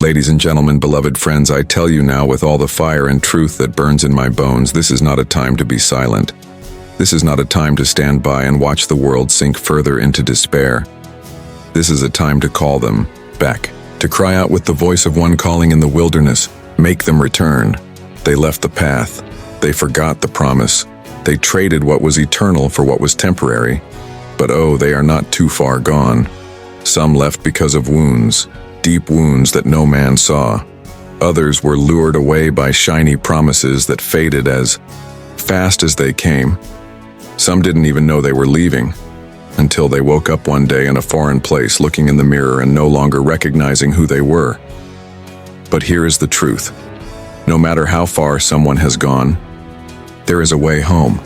Ladies and gentlemen, beloved friends, I tell you now with all the fire and truth that burns in my bones, this is not a time to be silent. This is not a time to stand by and watch the world sink further into despair. This is a time to call them back, to cry out with the voice of one calling in the wilderness, make them return. They left the path. They forgot the promise. They traded what was eternal for what was temporary. But oh, they are not too far gone. Some left because of wounds, deep wounds that no man saw. Others were lured away by shiny promises that faded as fast as they came. Some didn't even know they were leaving, until they woke up one day in a foreign place, looking in the mirror and no longer recognizing who they were. But here is the truth. No matter how far someone has gone, there is a way home.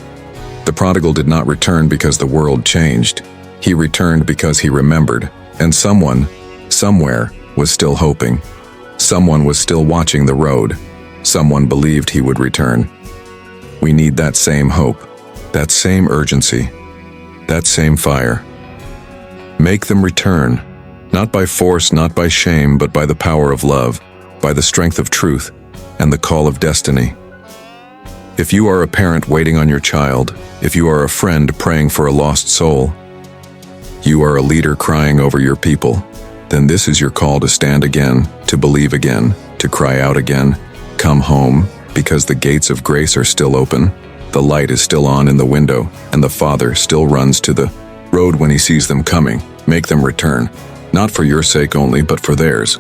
The prodigal did not return because the world changed. He returned because he remembered, and someone, somewhere, was still hoping. Someone was still watching the road. Someone believed he would return. We need that same hope, that same urgency, that same fire. Make them return, not by force, not by shame, but by the power of love, by the strength of truth, and the call of destiny. If you are a parent waiting on your child, if you are a friend praying for a lost soul, you are a leader crying over your people, then this is your call to stand again, to believe again, to cry out again. Come home, because the gates of grace are still open, the light is still on in the window, and the Father still runs to the road when he sees them coming. Make them return, not for your sake only, but for theirs,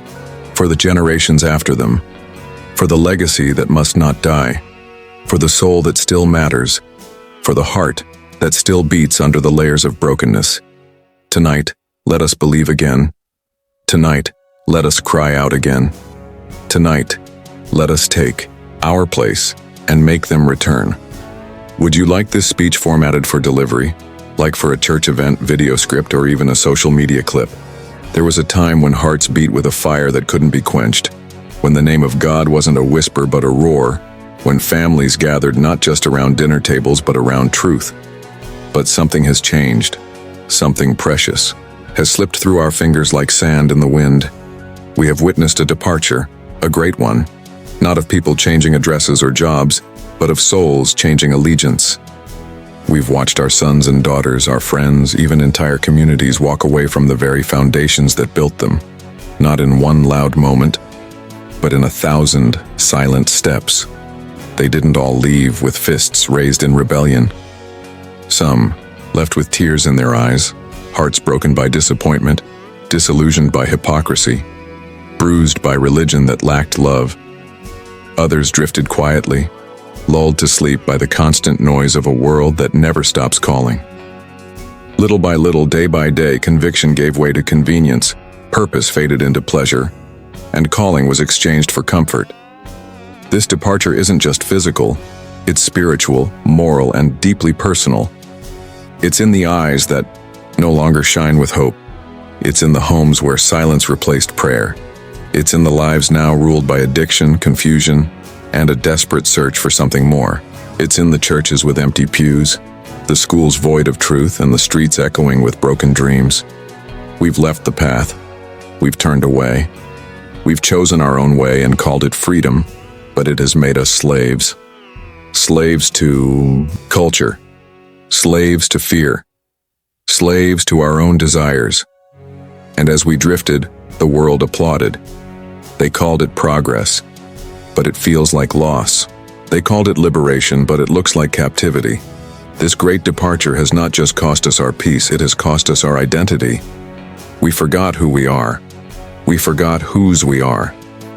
for the generations after them, for the legacy that must not die, for the soul that still matters, for the heart that still beats under the layers of brokenness. Tonight, let us believe again. Tonight, let us cry out again. Tonight, let us take our place and make them return. Would you like this speech formatted for delivery, like for a church event, video script, or even a social media clip? There was a time when hearts beat with a fire that couldn't be quenched, when the name of God wasn't a whisper but a roar, when families gathered not just around dinner tables but around truth. But something has changed. Something precious has slipped through our fingers like sand in the wind. We have witnessed a departure, a great one, not of people changing addresses or jobs, but of souls changing allegiance. We've watched our sons and daughters, our friends, even entire communities walk away from the very foundations that built them, not in one loud moment, but in 1,000 silent steps. They didn't all leave with fists raised in rebellion. Some left with tears in their eyes, hearts broken by disappointment, disillusioned by hypocrisy, bruised by religion that lacked love. Others drifted quietly, lulled to sleep by the constant noise of a world that never stops calling. Little by little, day by day, conviction gave way to convenience, purpose faded into pleasure, and calling was exchanged for comfort. This departure isn't just physical, it's spiritual, moral, and deeply personal. It's in the eyes that no longer shine with hope. It's in the homes where silence replaced prayer. It's in the lives now ruled by addiction, confusion, and a desperate search for something more. It's in the churches with empty pews, the schools void of truth, and the streets echoing with broken dreams. We've left the path. We've turned away. We've chosen our own way and called it freedom, but it has made us slaves. Slaves to culture. Slaves to fear. Slaves to our own desires. And as we drifted, the world applauded. They called it progress, but it feels like loss. They called it liberation, but it looks like captivity. This great departure has not just cost us our peace, it has cost us our identity. We forgot who we are. We forgot whose we are.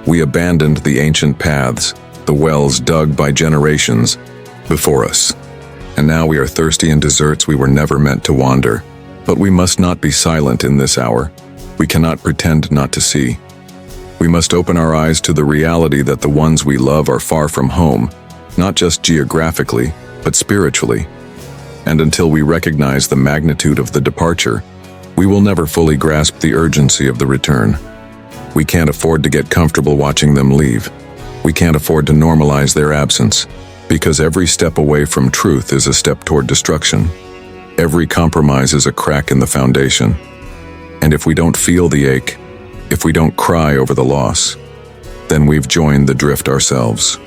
We abandoned the ancient paths, the wells dug by generations before us. And now we are thirsty in deserts we were never meant to wander. But we must not be silent in this hour. We cannot pretend not to see. We must open our eyes to the reality that the ones we love are far from home, not just geographically, but spiritually. And until we recognize the magnitude of the departure, we will never fully grasp the urgency of the return. We can't afford to get comfortable watching them leave. We can't afford to normalize their absence, because every step away from truth is a step toward destruction. Every compromise is a crack in the foundation. And if we don't feel the ache, if we don't cry over the loss, then we've joined the drift ourselves.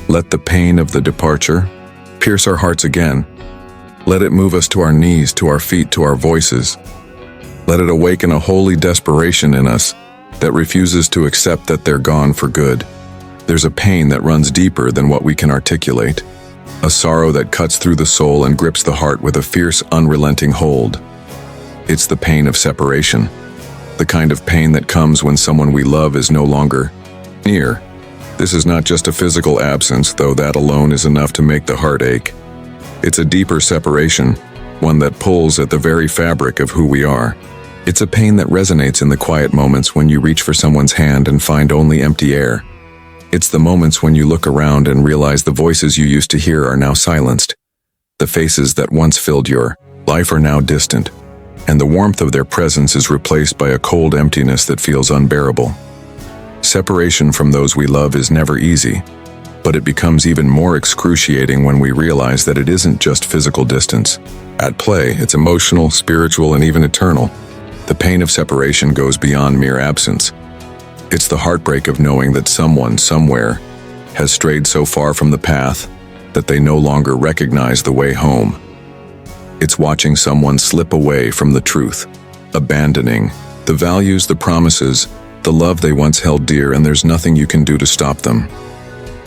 Let the pain of the departure pierce our hearts again. Let it move us to our knees, to our feet, to our voices. Let it awaken a holy desperation in us that refuses to accept that they're gone for good. There's a pain that runs deeper than what we can articulate, a sorrow that cuts through the soul and grips the heart with a fierce, unrelenting hold. It's the pain of separation, the kind of pain that comes when someone we love is no longer near. This is not just a physical absence, though that alone is enough to make the heart ache. It's a deeper separation, one that pulls at the very fabric of who we are. It's a pain that resonates in the quiet moments when you reach for someone's hand and find only empty air. It's the moments when you look around and realize the voices you used to hear are now silenced. The faces that once filled your life are now distant, and the warmth of their presence is replaced by a cold emptiness that feels unbearable. Separation from those we love is never easy, but it becomes even more excruciating when we realize that it isn't just physical distance. At play, it's emotional, spiritual, and even eternal. The pain of separation goes beyond mere absence. It's the heartbreak of knowing that someone, somewhere, has strayed so far from the path that they no longer recognize the way home. It's watching someone slip away from the truth, abandoning the values, the promises, the love they once held dear, and there's nothing you can do to stop them.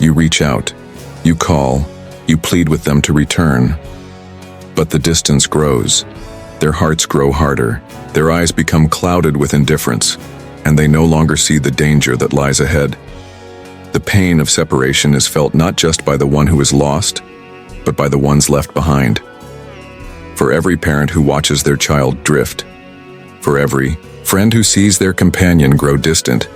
You reach out, you call, you plead with them to return. But the distance grows. Their hearts grow harder, their eyes become clouded with indifference, and they no longer see the danger that lies ahead. The pain of separation is felt not just by the one who is lost, but by the ones left behind. For every parent who watches their child drift, for every friend who sees their companion grow distant,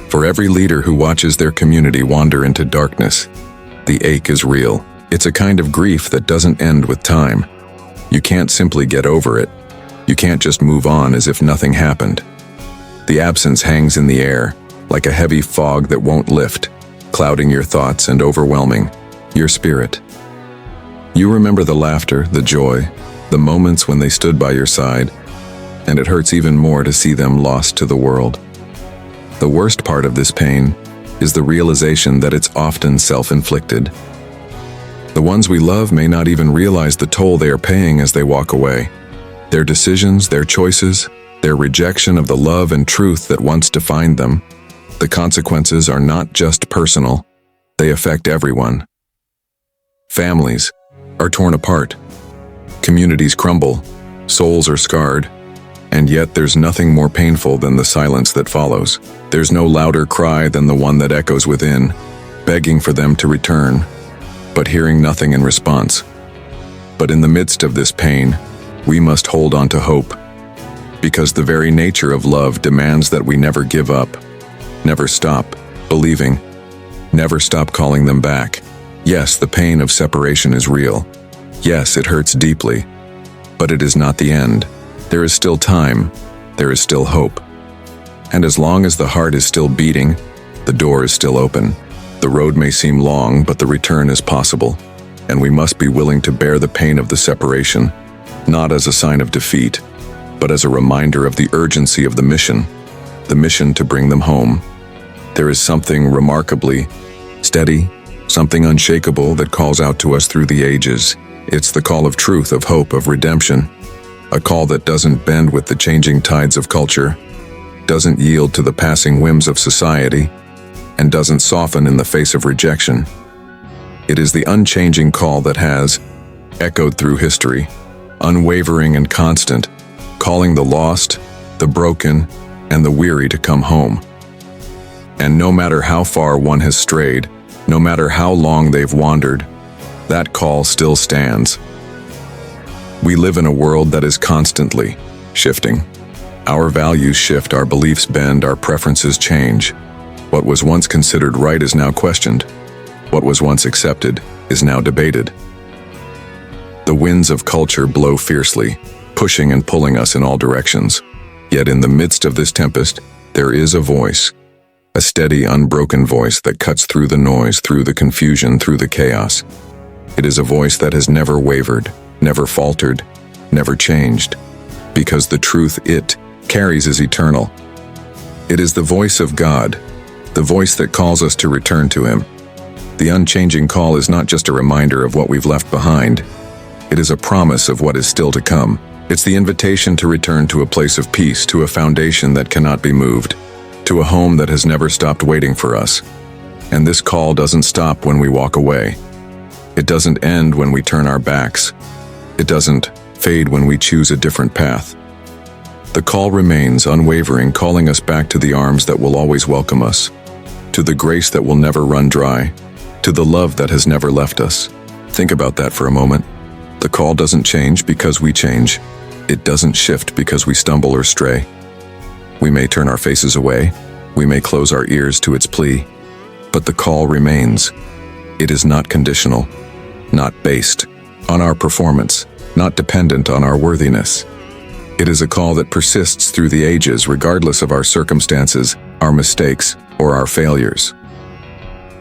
for every leader who watches their community wander into darkness, the ache is real. It's a kind of grief that doesn't end with time. You can't simply get over it. You can't just move on as if nothing happened. The absence hangs in the air, like a heavy fog that won't lift, clouding your thoughts and overwhelming your spirit. You remember the laughter, the joy, the moments when they stood by your side, and it hurts even more to see them lost to the world. The worst part of this pain is the realization that it's often self-inflicted. The ones we love may not even realize the toll they are paying as they walk away. Their decisions, their choices, their rejection of the love and truth that once defined them. The consequences are not just personal, they affect everyone. Families are torn apart, communities crumble, souls are scarred, and yet there's nothing more painful than the silence that follows. There's no louder cry than the one that echoes within, begging for them to return, but hearing nothing in response. But in the midst of this pain, we must hold on to hope, because the very nature of love demands that we never give up, never stop believing, never stop calling them back. Yes, the pain of separation is real. Yes, it hurts deeply, but it is not the end. There is still time, there is still hope. And as long as the heart is still beating, the door is still open. The road may seem long, but the return is possible, and we must be willing to bear the pain of the separation, not as a sign of defeat, but as a reminder of the urgency of the mission to bring them home. There is something remarkably steady, something unshakable that calls out to us through the ages. It's the call of truth, of hope, of redemption, a call that doesn't bend with the changing tides of culture, doesn't yield to the passing whims of society, and doesn't soften in the face of rejection. It is the unchanging call that has echoed through history, unwavering and constant, calling the lost, the broken, and the weary to come home. And no matter how far one has strayed, no matter how long they've wandered, that call still stands. We live in a world that is constantly shifting. Our values shift, our beliefs bend, our preferences change. What was once considered right is now questioned. What was once accepted is now debated. The winds of culture blow fiercely, pushing and pulling us in all directions. Yet in the midst of this tempest, there is a voice, a steady, unbroken voice that cuts through the noise, through the confusion, through the chaos. It is a voice that has never wavered, never faltered, never changed, because the truth it carries is eternal. It is the voice of God, the voice that calls us to return to Him. The unchanging call is not just a reminder of what we've left behind. It is a promise of what is still to come. It's the invitation to return to a place of peace, to a foundation that cannot be moved, to a home that has never stopped waiting for us. And this call doesn't stop when we walk away. It doesn't end when we turn our backs. It doesn't fade when we choose a different path. The call remains unwavering, calling us back to the arms that will always welcome us, to the grace that will never run dry, to the love that has never left us. Think about that for a moment. The call doesn't change because we change. It doesn't shift because we stumble or stray. We may turn our faces away. We may close our ears to its plea. But the call remains. It is not conditional, not based on our performance, not dependent on our worthiness. It is a call that persists through the ages, regardless of our circumstances, our mistakes, or our failures.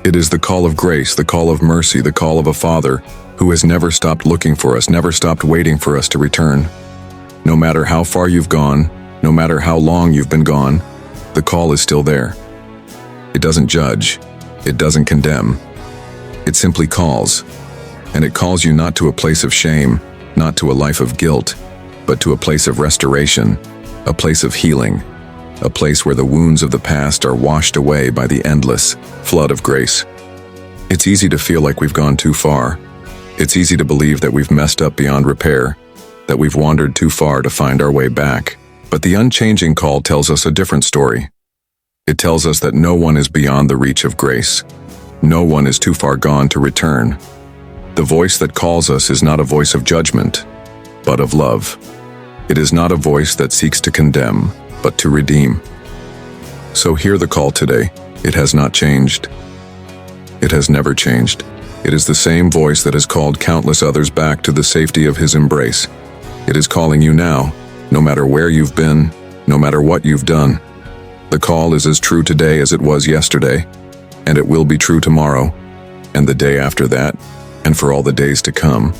It is the call of grace, the call of mercy, the call of a Father who has never stopped looking for us, never stopped waiting for us to return. No matter how far you've gone, no matter how long you've been gone, the call is still there. It doesn't judge. It doesn't condemn. It simply calls. And it calls you not to a place of shame, not to a life of guilt, but to a place of restoration, a place of healing, a place where the wounds of the past are washed away by the endless flood of grace. It's easy to feel like we've gone too far. It's easy to believe that we've messed up beyond repair, that we've wandered too far to find our way back. But the unchanging call tells us a different story. It tells us that no one is beyond the reach of grace. No one is too far gone to return. The voice that calls us is not a voice of judgment, but of love. It is not a voice that seeks to condemn, but to redeem. So hear the call today. It has not changed. It has never changed. It is the same voice that has called countless others back to the safety of His embrace. It is calling you now, no matter where you've been, no matter what you've done. The call is as true today as it was yesterday, and it will be true tomorrow, and the day after that, and for all the days to come.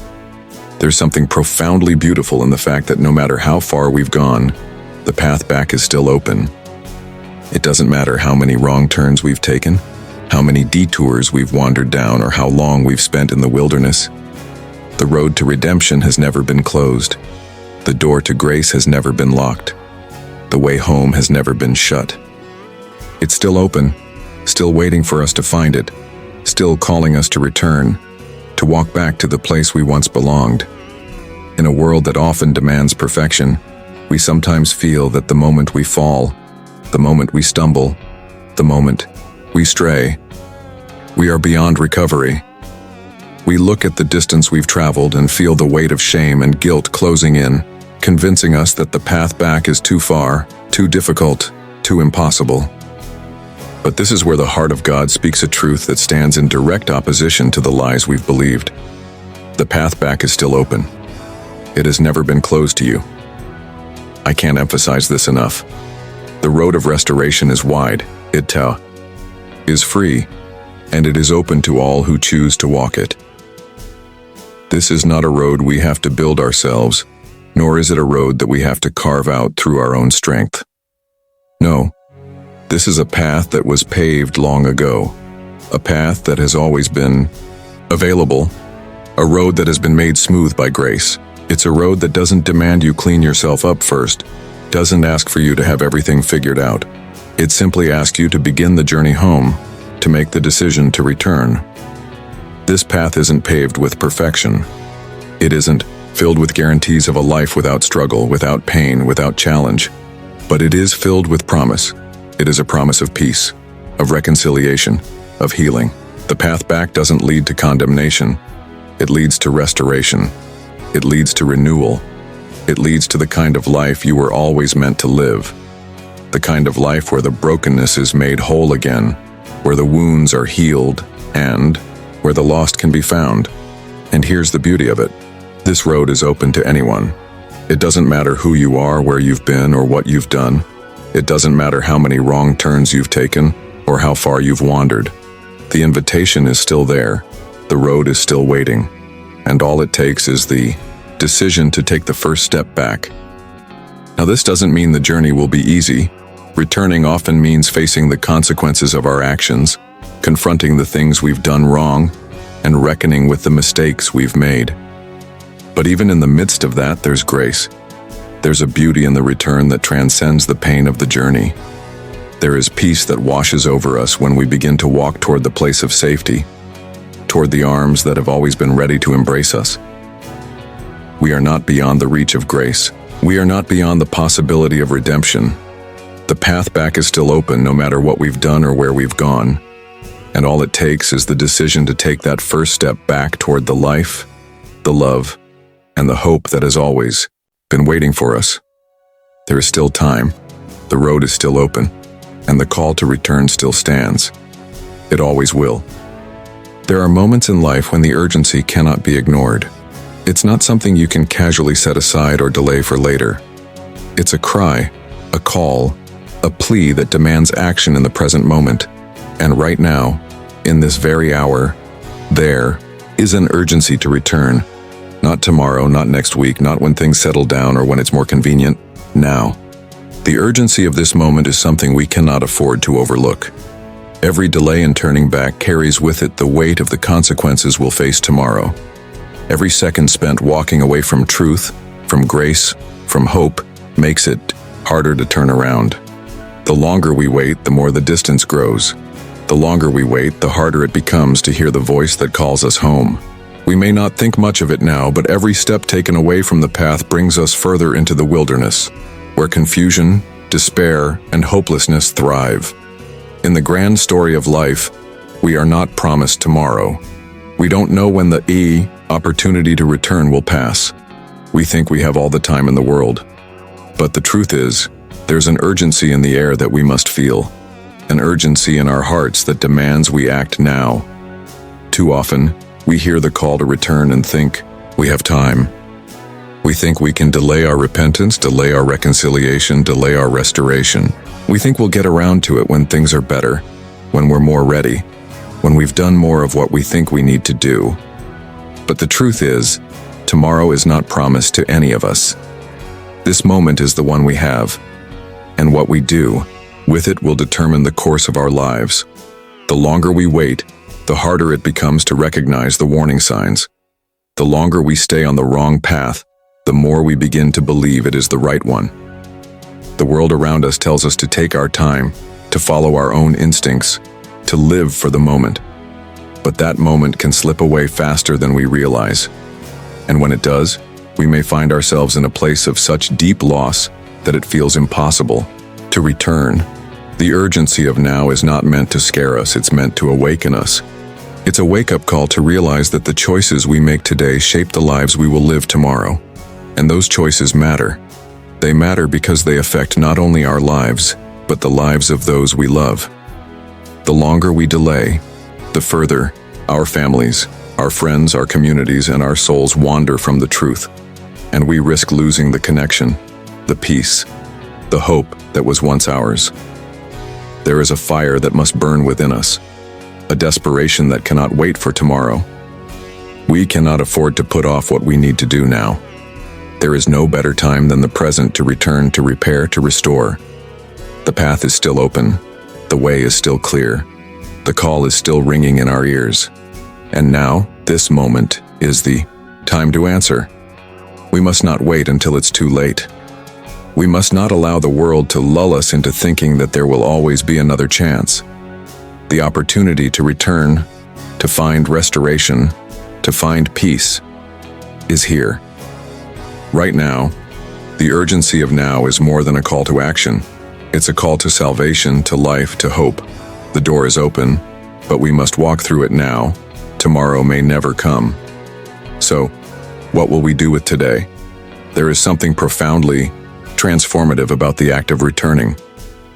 There's something profoundly beautiful in the fact that no matter how far we've gone, the path back is still open. It doesn't matter how many wrong turns we've taken, how many detours we've wandered down, or how long we've spent in the wilderness. The road to redemption has never been closed. The door to grace has never been locked. The way home has never been shut. It's still open, still waiting for us to find it, still calling us to return, to walk back to the place we once belonged. In a world that often demands perfection, we sometimes feel that the moment we fall, the moment we stumble, the moment we stray, we are beyond recovery. We look at the distance we've traveled and feel the weight of shame and guilt closing in, convincing us that the path back is too far, too difficult, too impossible. But this is where the heart of God speaks a truth that stands in direct opposition to the lies we've believed. The path back is still open. It has never been closed to you. I can't emphasize this enough. The road of restoration is wide, it is free, and it is open to all who choose to walk it. This is not a road we have to build ourselves, nor is it a road that we have to carve out through our own strength. No, this is a path that was paved long ago, a path that has always been available, a road that has been made smooth by grace. It's a road that doesn't demand you clean yourself up first, doesn't ask for you to have everything figured out. It simply asks you to begin the journey home, to make the decision to return. This path isn't paved with perfection. It isn't filled with guarantees of a life without struggle, without pain, without challenge. But it is filled with promise. It is a promise of peace, of reconciliation, of healing. The path back doesn't lead to condemnation. It leads to restoration. It leads to renewal. It leads to the kind of life you were always meant to live. The kind of life where the brokenness is made whole again, where the wounds are healed, and where the lost can be found. And here's the beauty of it. This road is open to anyone. It doesn't matter who you are, where you've been, or what you've done. It doesn't matter how many wrong turns you've taken, or how far you've wandered. The invitation is still there. The road is still waiting. And all it takes is the decision to take the first step back. Now, this doesn't mean the journey will be easy. Returning often means facing the consequences of our actions, confronting the things we've done wrong, and reckoning with the mistakes we've made. But even in the midst of that, there's grace. There's a beauty in the return that transcends the pain of the journey. There is peace that washes over us when we begin to walk toward the place of safety, toward the arms that have always been ready to embrace us. We are not beyond the reach of grace. We are not beyond the possibility of redemption. The path back is still open no matter what we've done or where we've gone. And all it takes is the decision to take that first step back toward the life, the love, and the hope that has always been waiting for us. There is still time, the road is still open, and the call to return still stands. It always will. There are moments in life when the urgency cannot be ignored. It's not something you can casually set aside or delay for later. It's a cry, a call, a plea that demands action in the present moment. And right now, in this very hour, there is an urgency to return. Not tomorrow, not next week, not when things settle down or when it's more convenient. Now. The urgency of this moment is something we cannot afford to overlook. Every delay in turning back carries with it the weight of the consequences we'll face tomorrow. Every second spent walking away from truth, from grace, from hope, makes it harder to turn around. The longer we wait, the more the distance grows. The longer we wait, the harder it becomes to hear the voice that calls us home. We may not think much of it now, but every step taken away from the path brings us further into the wilderness, where confusion, despair, and hopelessness thrive. In the grand story of life, we are not promised tomorrow. We don't know when the opportunity to return will pass. We think we have all the time in the world. But the truth is, there's an urgency in the air that we must feel. An urgency in our hearts that demands we act now. Too often, we hear the call to return and think, we have time. We think we can delay our repentance, delay our reconciliation, delay our restoration. We think we'll get around to it when things are better, when we're more ready, when we've done more of what we think we need to do. But the truth is, tomorrow is not promised to any of us. This moment is the one we have, and what we do with it will determine the course of our lives. The longer we wait, the harder it becomes to recognize the warning signs. The longer we stay on the wrong path, the more we begin to believe it is the right one. The world around us tells us to take our time, to follow our own instincts, to live for the moment. But that moment can slip away faster than we realize. And when it does, we may find ourselves in a place of such deep loss that it feels impossible to return. The urgency of now is not meant to scare us, it's meant to awaken us. It's a wake-up call to realize that the choices we make today shape the lives we will live tomorrow. And those choices matter. They matter because they affect not only our lives, but the lives of those we love. The longer we delay, the further our families, our friends, our communities, and our souls wander from the truth. And we risk losing the connection, the peace, the hope that was once ours. There is a fire that must burn within us, a desperation that cannot wait for tomorrow. We cannot afford to put off what we need to do now. There is no better time than the present to return, to repair, to restore. The path is still open. The way is still clear. The call is still ringing in our ears. And now, this moment is the time to answer. We must not wait until it's too late. We must not allow the world to lull us into thinking that there will always be another chance. The opportunity to return, to find restoration, to find peace, is here. Right now, the urgency of now is more than a call to action. It's a call to salvation, to life, to hope. The door is open, but we must walk through it now. Tomorrow may never come. So, what will we do with today? There is something profoundly transformative about the act of returning.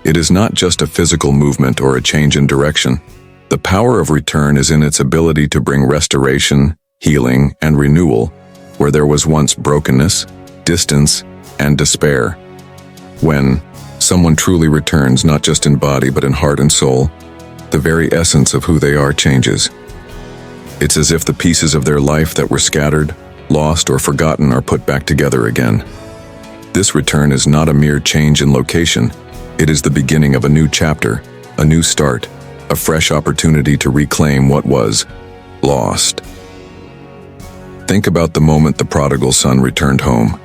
It is not just a physical movement or a change in direction. The power of return is in its ability to bring restoration, healing, and renewal where there was once brokenness, distance, and despair. When someone truly returns, not just in body but in heart and soul, the very essence of who they are changes. It's as if the pieces of their life that were scattered, lost, or forgotten are put back together again. This return is not a mere change in location. It is the beginning of a new chapter, a new start, a fresh opportunity to reclaim what was lost. Think about the moment the prodigal son returned home.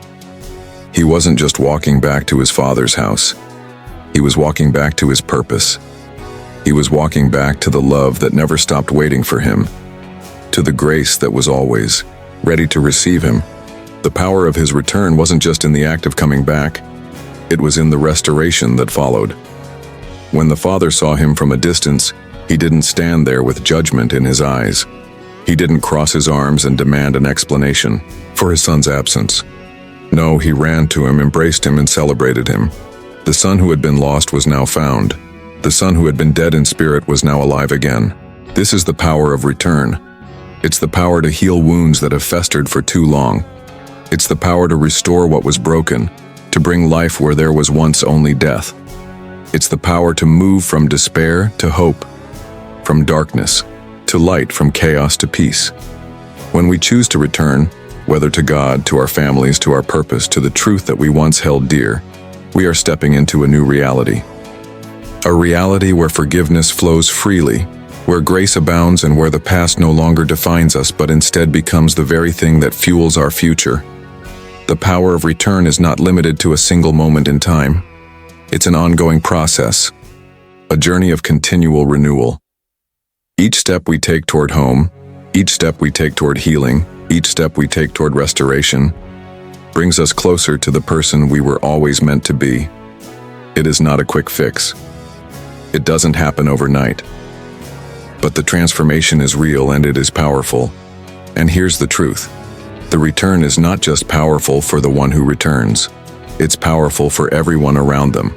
He wasn't just walking back to his father's house. He was walking back to his purpose. He was walking back to the love that never stopped waiting for him, to the grace that was always ready to receive him. The power of his return wasn't just in the act of coming back, it was in the restoration that followed. When the father saw him from a distance, he didn't stand there with judgment in his eyes. He didn't cross his arms and demand an explanation for his son's absence. No, he ran to him, embraced him, and celebrated him. The son who had been lost was now found. The son who had been dead in spirit was now alive again. This is the power of return. It's the power to heal wounds that have festered for too long. It's the power to restore what was broken, to bring life where there was once only death. It's the power to move from despair to hope, from darkness to light, from chaos to peace. When we choose to return, whether to God, to our families, to our purpose, to the truth that we once held dear, we are stepping into a new reality. A reality where forgiveness flows freely, where grace abounds, and where the past no longer defines us but instead becomes the very thing that fuels our future. The power of return is not limited to a single moment in time. It's an ongoing process, a journey of continual renewal. Each step we take toward home, each step we take toward healing, each step we take toward restoration, brings us closer to the person we were always meant to be. It is not a quick fix. It doesn't happen overnight. But the transformation is real and it is powerful. And here's the truth. The return is not just powerful for the one who returns. It's powerful for everyone around them.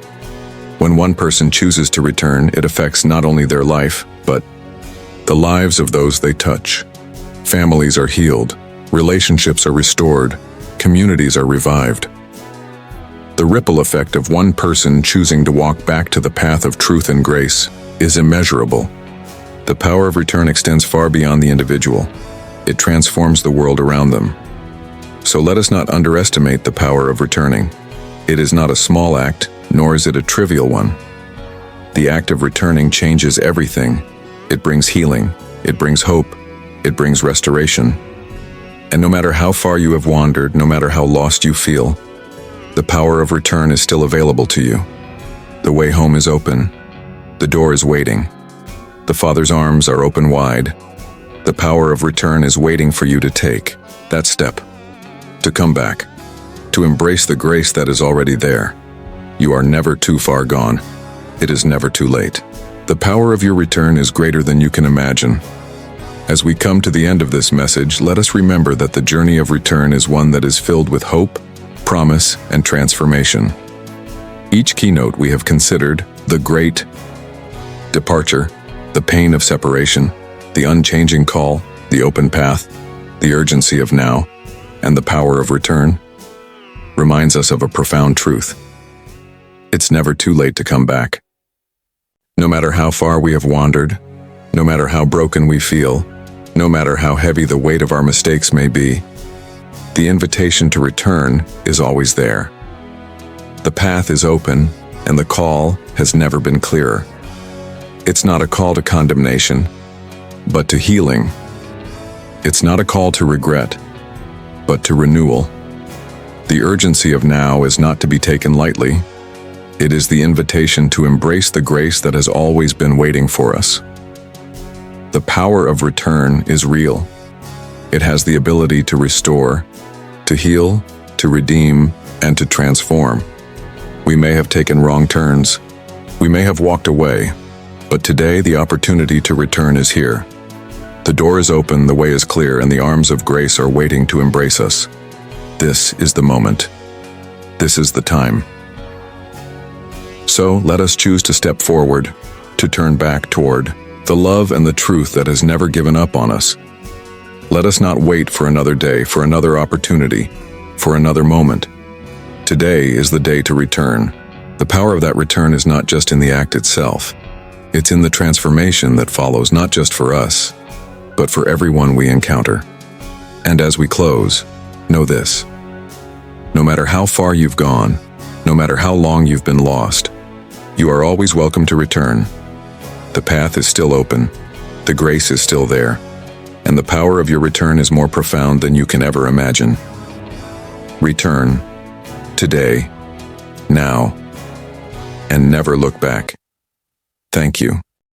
When one person chooses to return, it affects not only their life, but the lives of those they touch. Families are healed, relationships are restored, communities are revived. The ripple effect of one person choosing to walk back to the path of truth and grace is immeasurable. The power of return extends far beyond the individual. It transforms the world around them. So let us not underestimate the power of returning. It is not a small act, nor is it a trivial one. The act of returning changes everything. It brings healing, it brings hope, it brings restoration. And no matter how far you have wandered, no matter how lost you feel, the power of return is still available to you. The way home is open. The door is waiting. The Father's arms are open wide. The power of return is waiting for you to take that step, to come back, to embrace the grace that is already there. You are never too far gone. It is never too late. The power of your return is greater than you can imagine. As we come to the end of this message, let us remember that the journey of return is one that is filled with hope, promise, and transformation. Each keynote we have considered, the great departure, the pain of separation, the unchanging call, the open path, the urgency of now, and the power of return, reminds us of a profound truth. It's never too late to come back. No matter how far we have wandered, no matter how broken we feel, no matter how heavy the weight of our mistakes may be, the invitation to return is always there. The path is open, and the call has never been clearer. It's not a call to condemnation, but to healing. It's not a call to regret, but to renewal. The urgency of now is not to be taken lightly. It is the invitation to embrace the grace that has always been waiting for us. The power of return is real. It has the ability to restore, to heal, to redeem, and to transform. We may have taken wrong turns. We may have walked away. But today, the opportunity to return is here. The door is open, the way is clear, and the arms of grace are waiting to embrace us. This is the moment. This is the time. So let us choose to step forward, to turn back toward the love and the truth that has never given up on us. Let us not wait for another day, for another opportunity, for another moment. Today is the day to return. The power of that return is not just in the act itself. It's in the transformation that follows, not just for us, but for everyone we encounter. And as we close, know this. No matter how far you've gone, no matter how long you've been lost, You are always welcome to return. The path is still open, the grace is still there, and the power of your return is more profound than you can ever imagine. Return, today, now, and never look back. Thank you.